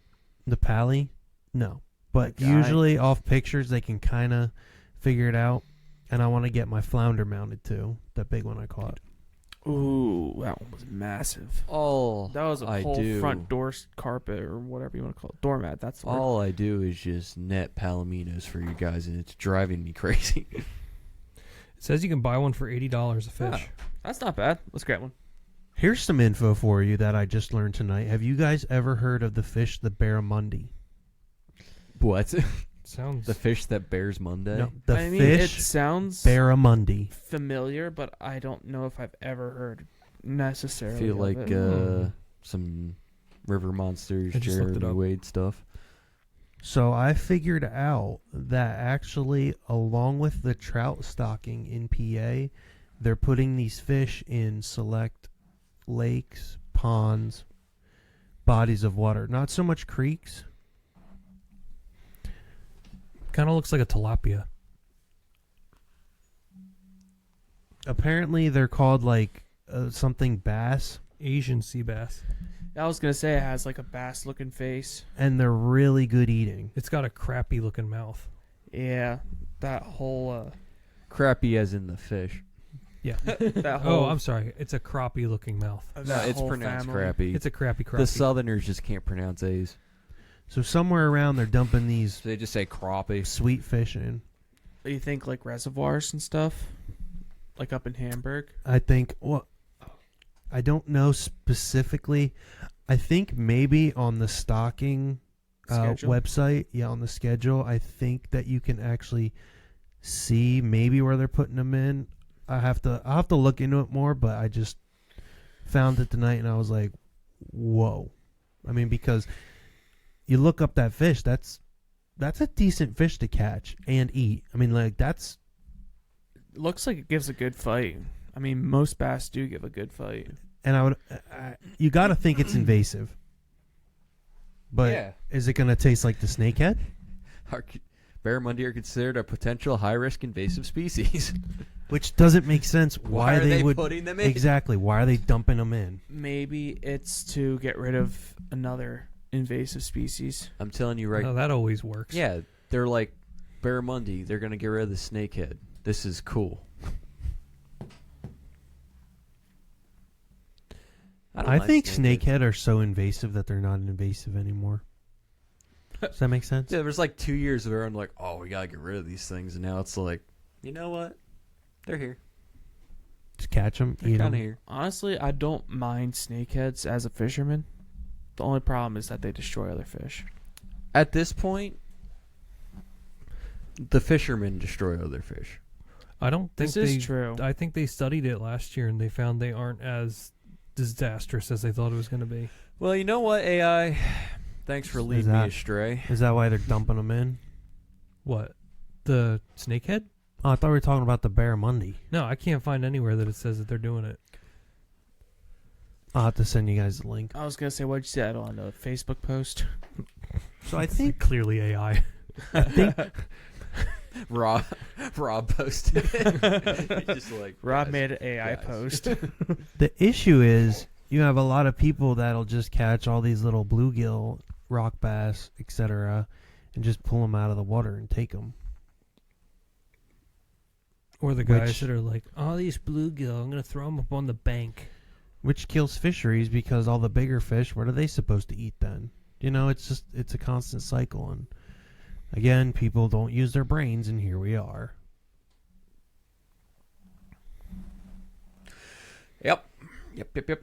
The pally? No. But Guy. usually off pictures they can kind of figure it out. And I want to get my flounder mounted too. That big one I caught. Ooh, that one was massive. All That was a I whole do, front door carpet or whatever you want to call it. Doormat, that's the word. all I do is just net palominos for you guys, and it's driving me crazy. It says you can buy one for $80 a fish. That's not bad. Let's grab one. Here's some info for you that I just learned tonight. Have you guys ever heard of the fish, the barramundi? What? Sounds The fish that bears Monday? No, the I mean, it fish sounds barramundi. familiar, but I don't know if I've ever heard I necessarily. feel of like it. some River Monsters, I just looked it Jeremy up. Wade stuff. So I figured out that actually, along with the trout stocking in PA, they're putting these fish in select lakes, ponds, bodies of water. Not so much creeks, Kind of looks like a tilapia. Apparently, they're called like something bass, Asian sea bass. I was gonna say it has like a bass-looking face. and they're really good eating. It's got a crappy looking mouth. Yeah, that whole Crappy as in the fish. Yeah. that whole. Oh, I'm sorry. It's a crappy looking mouth. that No, it's whole pronounced family. crappy. It's a crappy The crappy. Southerners just can't pronounce A's. So somewhere around, they're dumping these So they just say crappie. sweet fish in. You think like reservoirs and stuff, like up in Hamburg? I think. Well, I don't know specifically. I think maybe on the stocking Schedule? website, on the schedule, I think that you can actually see maybe where they're putting them in. I'll have to look into it more, but I just found it tonight and I was like, whoa. I mean, because you look up that fish, that's a decent fish to catch and eat. I mean, like that's It looks like it gives a good fight. I mean, most bass do give a good fight. and you got to think it's invasive. But Yeah. is it going to taste like the snakehead? Barramundi are considered a potential high-risk invasive species. Which doesn't make sense. Why are they would putting them in? Exactly. Why are they dumping them in? Maybe it's to get rid of another invasive species. I'm telling you right. Oh, that always works. Yeah, they're like Barramundi. They're gonna get rid of the snakehead. This is cool. don't I mind think snakehead are so invasive that they're not invasive anymore. Does that make sense? Yeah, there was like 2 years where I'm like, oh, we gotta get rid of these things, and now it's like, you know what? They're here. Just catch them, They're eat kind them. of here. Honestly, I don't mind snakeheads as a fisherman. The only problem is that they destroy other fish. At this point, the fishermen destroy other fish. I don't think This is true. I think they studied it last year and they found they aren't as disastrous as they thought it was going to be. Well, you know what, AI? Thanks for leading me astray. Is that why they're dumping them in? What? The snakehead? Oh, I thought we were talking about the barramundi. No, I can't find anywhere that it says that they're doing it. I'll have to send you guys the link. I was gonna say, what'd you say on a Facebook post? So I think Clearly AI. Rob posted it. Just like Rob guys, made an AI guys. post. the issue is you have a lot of people that'll just catch all these little bluegill, rock bass, etc., and just pull them out of the water and take them. Or the guys Which- that are like, oh, these bluegill, I'm going to throw them up on the bank. Which kills fisheries because all the bigger fish, what are they supposed to eat then? You know, it's a constant cycle. And again, people don't use their brains, and here we are. Yep.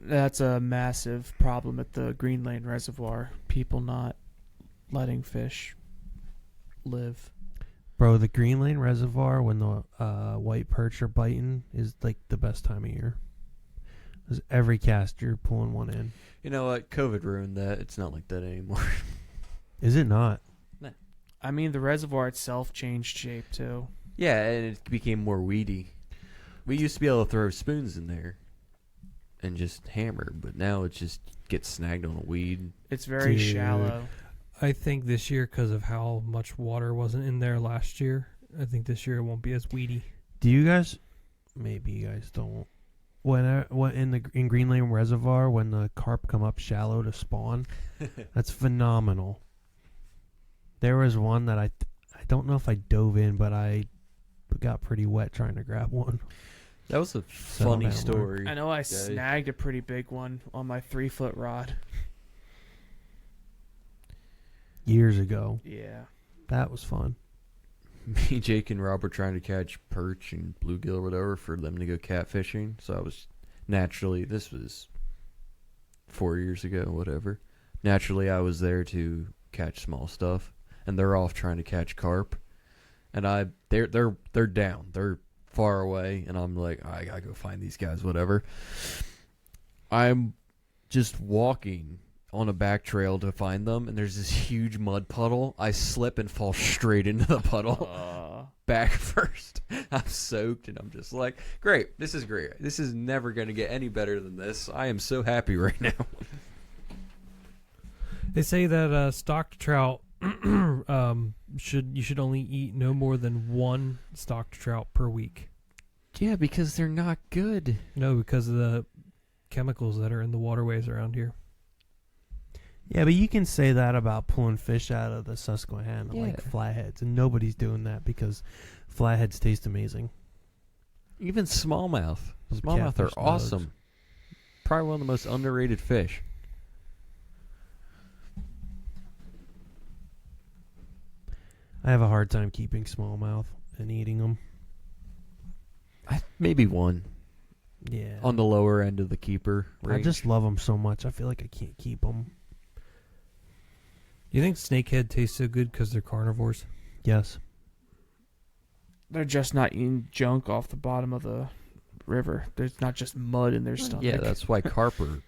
That's a massive problem at the Green Lane Reservoir. People not letting fish live. Bro, the Green Lane Reservoir, when the white perch are biting, is like the best time of year. 'Cause every cast, you're pulling one in. You know what? COVID ruined that. It's not like that anymore. Is it not? I mean, the reservoir itself changed shape too. Yeah, and it became more weedy. We used to be able to throw spoons in there and just hammer, but now it just gets snagged on a weed. It's very Dude. shallow. I think this year, because of how much water wasn't in there last year, I think this year it won't be as weedy. Do you guys? Maybe you guys don't. When in Green Lane Reservoir, when the carp come up shallow to spawn, that's phenomenal. There was one that I don't know if I dove in, but I got pretty wet trying to grab one. That was a Settle funny down, story. I know I snagged a pretty big one on my 3-foot rod. Years ago. Yeah. That was fun. Me, Jake, and Rob were trying to catch perch and bluegill or whatever for them to go catfishing. So I was naturally, this was 4 years ago, whatever. Naturally, I was there to catch small stuff, and they're off trying to catch carp. And they're down, they're far away, and I'm like, I gotta go find these guys, whatever. I'm just walking on a back trail to find them, and there's this huge mud puddle. I slip and fall straight into the puddle. Back first. I'm soaked, and I'm just like, great, this is great. This is never going to get any better than this. I am so happy right now. They say that stocked trout You should only eat no more than one stocked trout per week. Yeah, because they're not good. No, because of the chemicals that are in the waterways around here. Yeah, but you can say that about pulling fish out of the Susquehanna, like Yeah. flatheads, and nobody's doing that because flatheads taste amazing. Even smallmouth. Those Smallmouth are catfish awesome. nugs. Probably one of the most underrated fish. I have a hard time keeping smallmouth and eating them. Maybe one. Yeah. On the lower end of the keeper I range. just love them so much. I feel like I can't keep them. You think snakehead tastes so good because they're carnivores? Yes. They're just not eating junk off the bottom of the river. There's not just mud in their stomach. Yeah, that's why carp are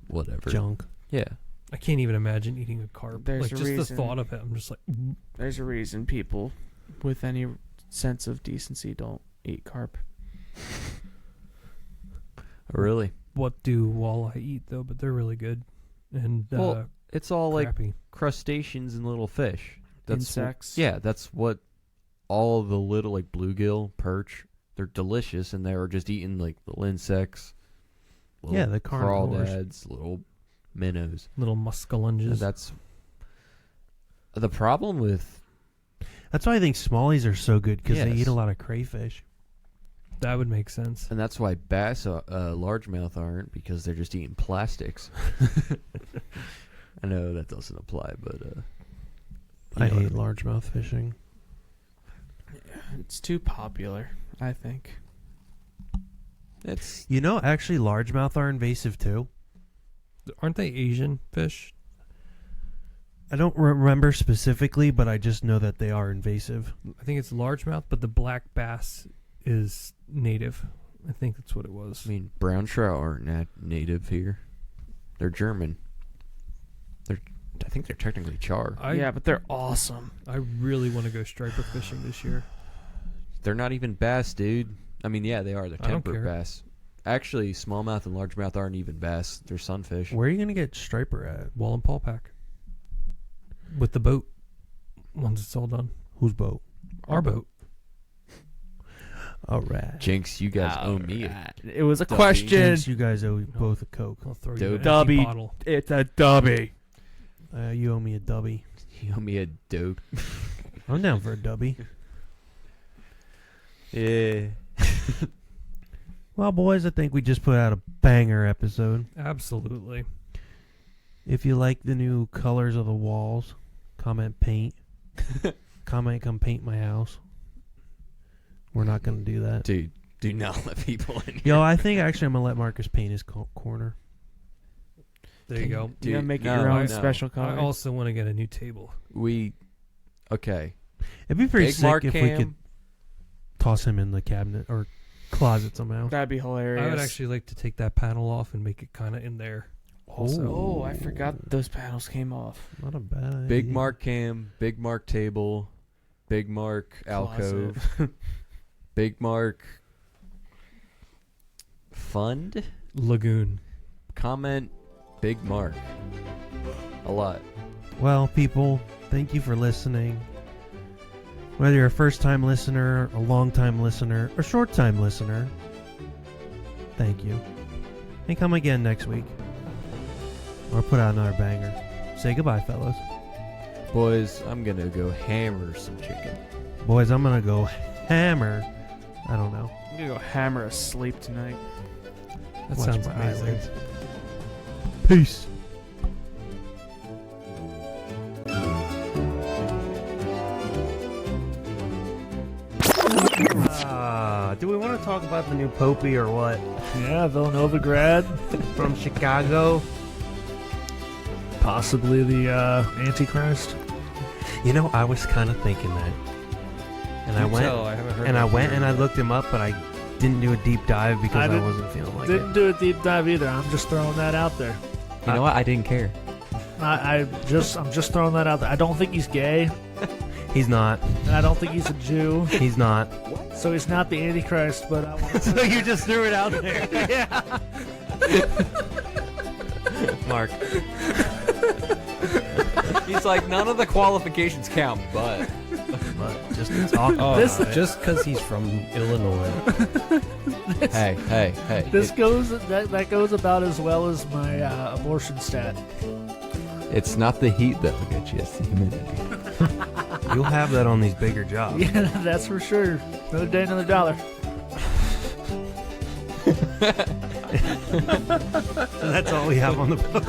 whatever. Junk. Yeah. I can't even imagine eating a carp. There's like a just the reason. thought of it, I'm just like, There's a reason people with any sense of decency don't eat carp. Really? what do walleye eat though? But they're really good and Well, it's all like crappy. crustaceans and little fish. Insects. Yeah, that's what all the little like bluegill, perch, they're delicious and they're just eating like little insects. Yeah, the carnivores. crawdads, little minnows. Little And muscalunges. that's the problem with That's why I think smallies are so good because they Yes. eat a lot of crayfish. That would make sense. and that's why bass largemouth aren't, because they're just eating plastics. I know that doesn't apply, but I you know hate what largemouth fishing. It's too popular, I think. It's You know, actually, largemouth are invasive too. Aren't they Asian fish? I don't remember specifically, but I just know that they are invasive. I think it's largemouth, but the black bass is native. I think that's what it was. I mean, brown trout aren't native here. They're German. I think they're technically char. Yeah, but they're awesome. I really want to go striper fishing this year. They're not even bass, dude. I mean, yeah, they are. They're I don't temperate care. bass. Actually, smallmouth and largemouth aren't even bass. They're sunfish. Where are you going to get striper at? Wall and paw pack. With the boat. Once it's all done. Whose boat? Our boat. All right. Jinx, you guys owe me. It was a Dubby. question. Jinx, you guys owe both a Coke. I'll throw Dope. you an Dubby. empty bottle. It's a dubby. You owe me a dubby. You owe me a dope. I'm down for a dubby. Yeah. Well, boys, I think we just put out a banger episode. Absolutely. If you like the new colors of the walls, comment paint. Comment come paint my house. We're not going to do that. Dude, do not let people in here. Yo, I think actually I'm going to let Marcus paint his corner. There you go. You gotta make it no, your own no. special color. I also want to get a new table. Okay. It'd be pretty Big sick Mark if we could Cam. toss him in the cabinet or closet somehow. That'd be hilarious. I would actually like to take that panel off and make it kind of in there. Also, Oh, I forgot those panels came off. Not a bad idea. Big Mark cam, Big Mark table, Big Mark Closet. alcove, Big Mark fund. lagoon. Comment Big Mark. A lot. Well, people, thank you for listening. Whether you're a first-time listener, a long-time listener, or short-time listener, thank you. And come again next week. Or put out another banger. Say goodbye, fellas. Boys, I'm gonna go hammer some chicken. Boys, I'm going to go hammer. I don't know. I'm gonna go hammer asleep tonight. That Watch sounds my amazing. eyelids. Peace. Do we want to talk about the new Popey or what? Yeah, Villanova grad, From Chicago? possibly the Antichrist. You know, I was kind of thinking that. And I went and I looked him up, but I didn't do a deep dive because I I, didn't- wasn't feeling like Didn't it. do a deep dive either. I'm just throwing that out there. You know what? I didn't care. I'm just throwing that out there. I don't think he's gay, He's not. and I don't think he's a Jew, He's not. so he's not the Antichrist. But I want So you just threw it out there. yeah. Mark. He's like, none of the qualifications count, but But just to talk Oh, about it. just because he's from Illinois. hey. This goes that goes about as well as my abortion stat. It's not the heat that'll get you; it's the humidity. You'll have that on these bigger jobs. Yeah, that's for sure. Another day, another dollar. And that's all we have on the boat.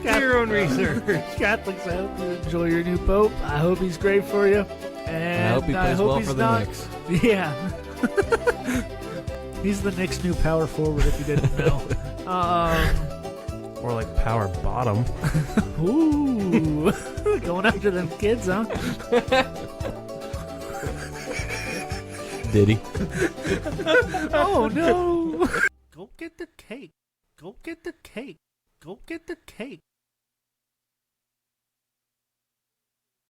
Your own research. Catholics, I hope you enjoy your new pope. I hope he's great for you. And I hope he plays well he's for the not, Knicks. Yeah. He's the Knicks' new power forward, if you didn't know. Or like power bottom. Ooh. Going after them kids, huh? Did he? Oh, no. Go get the cake. Go get the cake. Go get the cake.